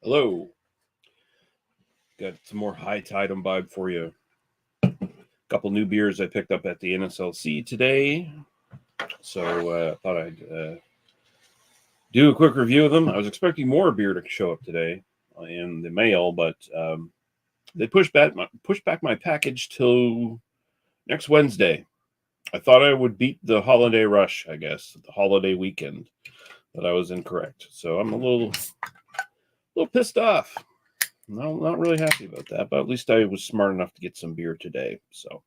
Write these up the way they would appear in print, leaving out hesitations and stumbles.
Hello. Got some more High Tide Imbibe for you. A couple new beers I picked up at the NSLC today. So I thought I'd do a quick review of them. I was expecting more beer to show up today in the mail, but they pushed back my package till next Wednesday. I thought I would beat the holiday rush, I guess, the holiday weekend, but I was incorrect. So I'm a little pissed off. No, not really happy about that, but at least I was smart enough to get some beer today. So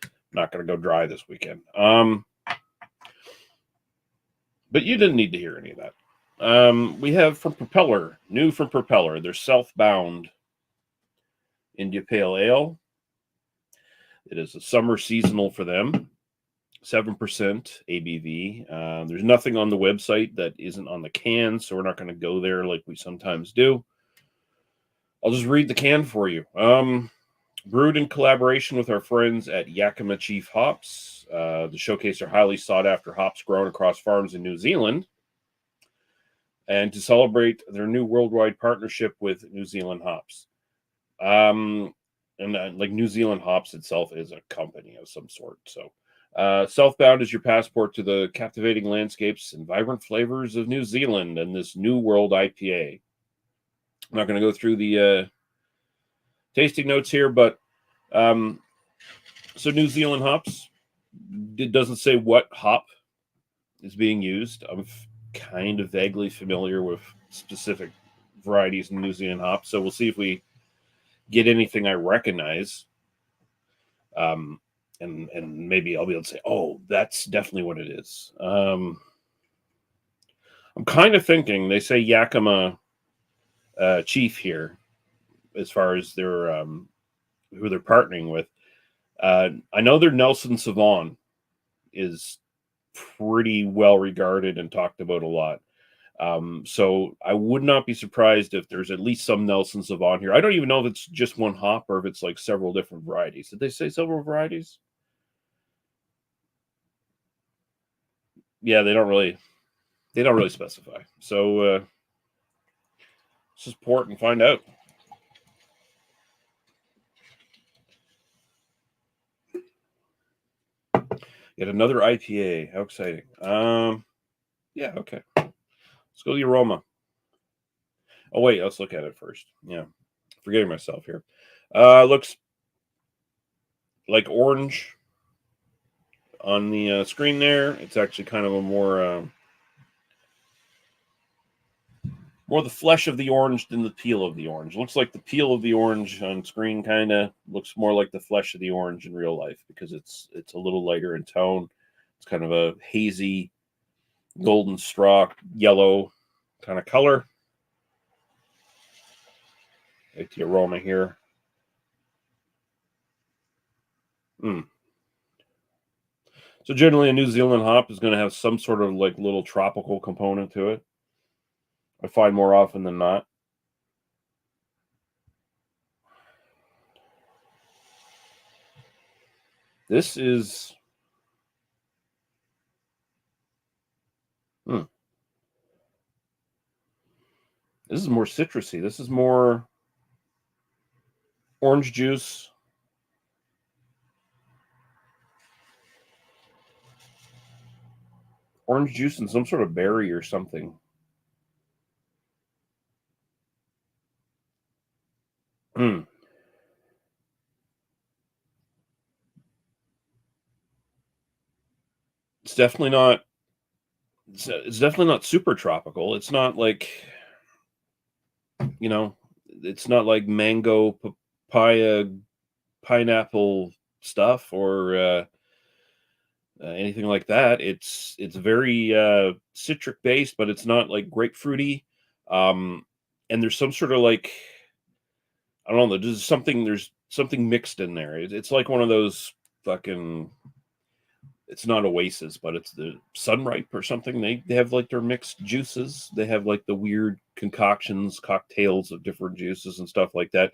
I'm not going to go dry this weekend. But you didn't need to hear any of that. We have from Propeller, new from Propeller. They're Southbound India Pale Ale. It is a summer seasonal for them. 7% ABV. There's nothing on the website that isn't on the can, so we're not going to go there like we sometimes do. I'll just read the can for you. Brewed in collaboration with our friends at Yakima Chief Hops. The showcase their highly sought-after hops grown across farms in New Zealand. And to celebrate their new worldwide partnership with New Zealand Hops. Like New Zealand Hops itself is a company of some sort. So Southbound is your passport to the captivating landscapes and vibrant flavors of New Zealand and this New World IPA. I'm not going to go through the tasting notes here, but so New Zealand hops, it doesn't say what hop is being used. I'm kind of vaguely familiar with specific varieties of New Zealand hops, so we'll see if we get anything I recognize. And maybe I'll be able to say, oh, that's definitely what it is. I'm kind of thinking they say Yakima Chief here as far as their who they're partnering with. I know their Nelson Sauvon is pretty well regarded and talked about a lot. So I would not be surprised if there's at least some Nelson Sauvon here. I don't even know if it's just one hop or if it's like several different varieties. Did they say several varieties? Yeah, they don't really specify. So let's just pour it and find out. Yet another IPA. How exciting. Yeah, okay. Let's go to the aroma. Oh, wait, let's look at it first. Yeah, forgetting myself here. Looks like orange on the screen there. It's actually kind of a more the flesh of the orange than the peel of the orange. Looks like the peel of the orange on screen kind of looks more like the flesh of the orange in real life because it's a little lighter in tone. It's kind of a hazy golden straw yellow kind of color. Like the aroma here. So generally a New Zealand hop is going to have some sort of like little tropical component to it. I find more often than not. This is this is more citrusy. This is more orange juice. Orange juice and some sort of berry or something. It's definitely not. It's definitely not super tropical. It's not like it's not like mango, papaya, pineapple stuff or anything like that. It's very citric based, but it's not like grapefruity. And there's some sort of like I don't know. There's something mixed in there. It's like one of those fucking. It's not Oasis, but it's the Sunripe or something. They have like their mixed juices. They have like the weird concoctions, cocktails of different juices and stuff like that.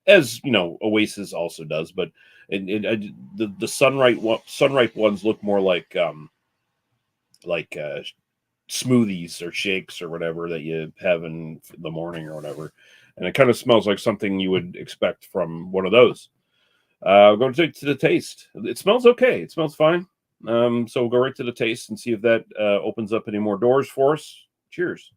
As you know, Oasis also does, but the Sunripe ones look more like smoothies or shakes or whatever that you have in the morning or whatever. And it kind of smells like something you would expect from one of those. We're going to take to the taste. It smells okay. It smells fine. So we'll go right to the taste and see if that opens up any more doors for us. Cheers.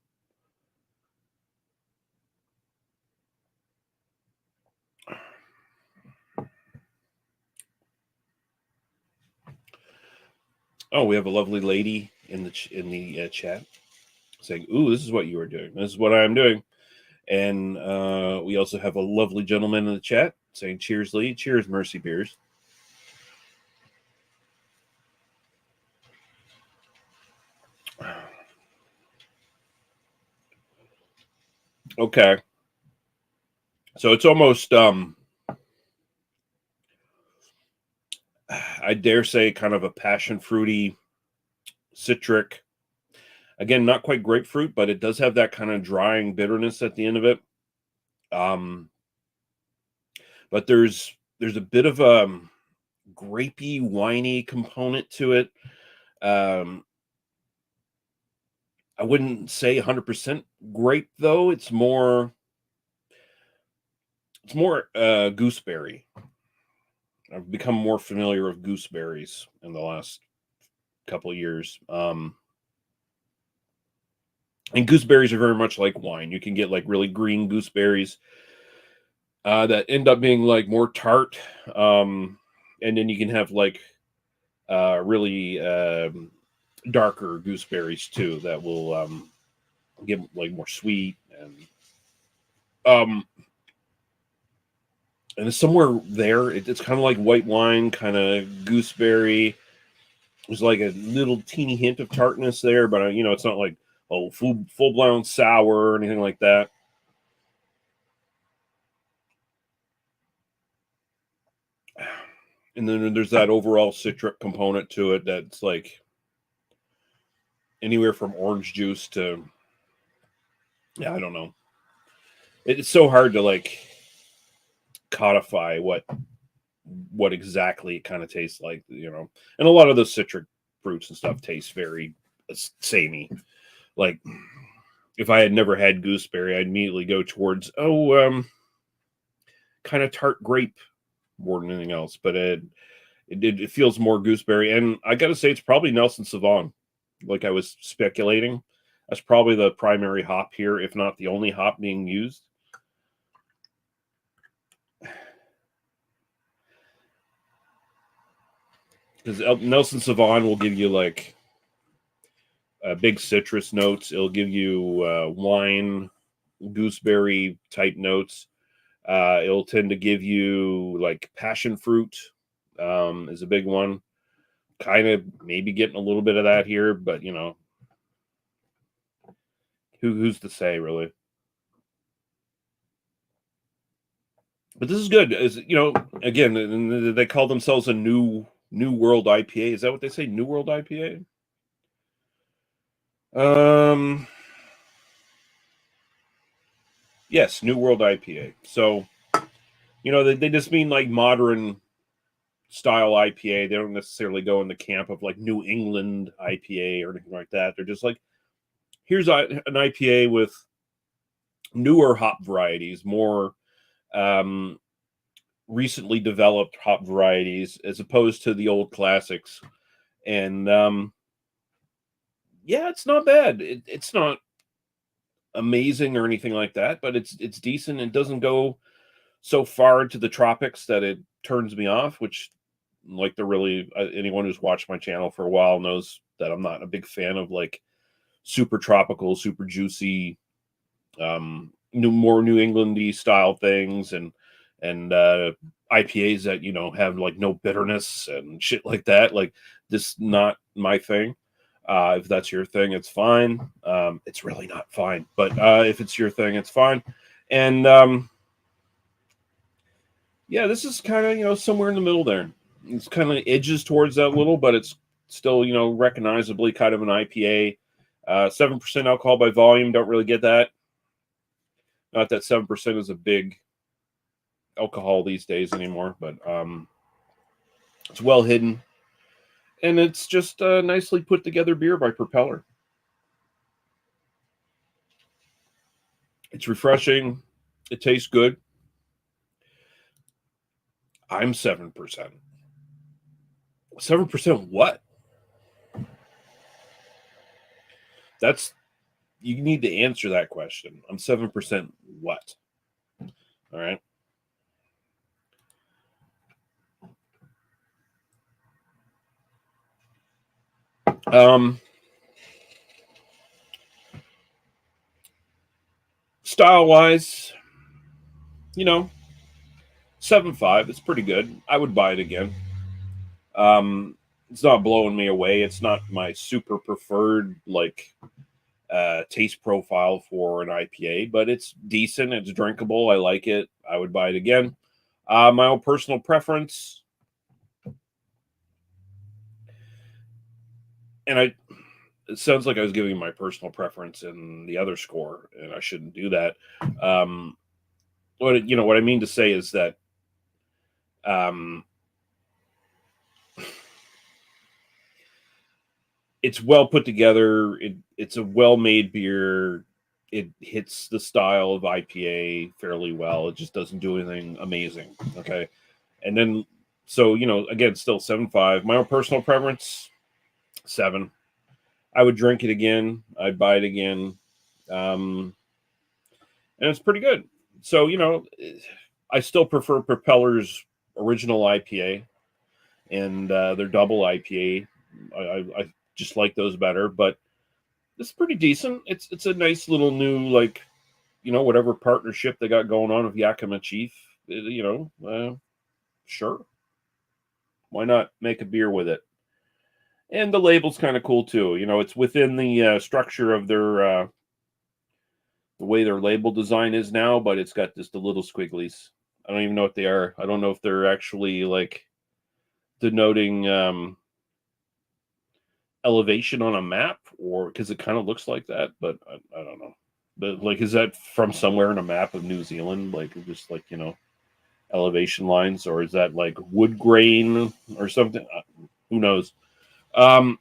Oh, we have a lovely lady in the chat saying, "Ooh, this is what you are doing. This is what I am doing." And we also have a lovely gentleman in the chat saying, "Cheers, Lee. Cheers, Mercy Beers." Okay. So it's almost I dare say kind of a passion fruity citric. Again, not quite grapefruit, but it does have that kind of drying bitterness at the end of it. But there's a bit of a grapey, winey component to it. I wouldn't say 100% grape though. It's more gooseberry. I've become more familiar with gooseberries in the last couple of years. And gooseberries are very much like wine. You can get like really green gooseberries that end up being like more tart. And then you can have like really darker gooseberries too that will get like more sweet um and somewhere there it's kind of like white wine, kind of gooseberry. There's like a little teeny hint of tartness there, but it's not like full blown sour or anything like that. And then there's that overall citric component to it that's like anywhere from orange juice to, yeah, I don't know. It's so hard to like codify what exactly it kind of tastes like, And a lot of the citric fruits and stuff taste very samey. Like if I had never had gooseberry, I'd immediately go towards kind of tart grape more than anything else. But it feels more gooseberry, and I got to say it's probably Nelson Sauvon. Like I was speculating, that's probably the primary hop here, if not the only hop being used. Because Nelson Sauvon will give you like big citrus notes. It'll give you wine, gooseberry type notes. It'll tend to give you like passion fruit is a big one. Kind of maybe getting a little bit of that here, but who's to say really? But this is good. Again, they call themselves a New World IPA. Is that what they say? New World IPA? Yes, New World IPA. So, they just mean like modern style IPA. They don't necessarily go in the camp of like New England IPA or anything like that. They're just like, here's an IPA with newer hop varieties, more recently developed hop varieties, as opposed to the old classics. And yeah, it's not bad. It's not amazing or anything like that, but it's decent. It doesn't go so far into the tropics that it turns me off, which like anyone who's watched my channel for a while knows that I'm not a big fan of like super tropical, super juicy, more New Englandy style things and IPAs that have like no bitterness and shit like that. Like this, not my thing. If that's your thing, it's fine. It's really not fine, but if it's your thing, it's fine. And yeah, this is kind of somewhere in the middle there. It's kind of edges towards that little, but it's still recognizably kind of an IPA. 7% alcohol by volume. Don't really get that. Not that 7% is a big alcohol these days anymore, but it's well hidden, and it's just a nicely put together beer by Propeller. It's refreshing. It tastes good. I'm 7%. 7% what? That's, you need to answer that question. I'm 7% what? All right. Style wise, 7.5. It's pretty good. I would buy it again. It's not blowing me away. It's not my super preferred taste profile for an IPA, but it's decent. It's drinkable. I like it. I would buy it again. My own personal preference, and it sounds like I was giving my personal preference in the other score, and I shouldn't do that. What I mean to say is that um, it's well put together. It's a well made beer. It hits the style of IPA fairly well. It just doesn't do anything amazing. Okay, and then so again, still 7.5. My own personal preference, 7. I would drink it again. I'd buy it again, and it's pretty good. So I still prefer Propeller's original IPA and their double IPA. I just like those better, but it's pretty decent. It's a nice little new whatever partnership they got going on with Yakima Chief. Sure, why not make a beer with it? And the label's kind of cool too. It's within the structure of their the way their label design is now, but it's got just the little squigglies. I don't even know what they are. I don't know if they're actually denoting elevation on a map, or because it kind of looks like that, but I don't know. But is that from somewhere in a map of New Zealand? Just elevation lines, or is that wood grain or something? Who knows? But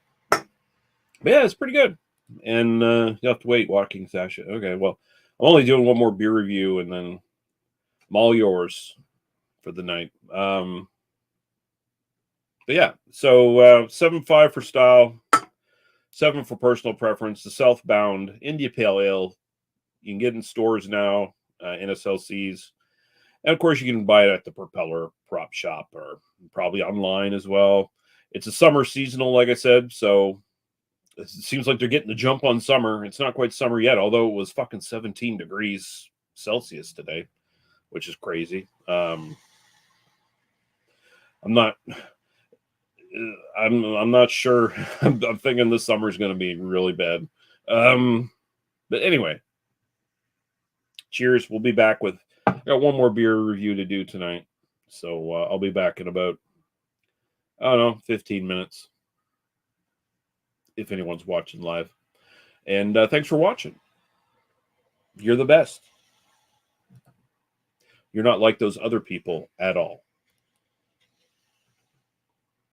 yeah, it's pretty good. And you have to wait. Walking Sasha. Okay, well, I'm only doing one more beer review, and then I'm all yours for the night. But yeah, so 7.5 for style, 7 for personal preference. The Southbound India Pale Ale, you can get in stores now, NSLCs, and of course you can buy it at the Propeller prop shop or probably online as well. It's a summer seasonal, like I said, so it seems like they're getting the jump on summer. It's not quite summer yet, although it was fucking 17 degrees Celsius today, which is crazy. I'm not. I'm not sure. I'm thinking this summer is going to be really bad. But anyway, cheers. We'll be back with. I got one more beer review to do tonight, so I'll be back in about 15 minutes if anyone's watching live. And thanks for watching. You're the best. You're not like those other people at all.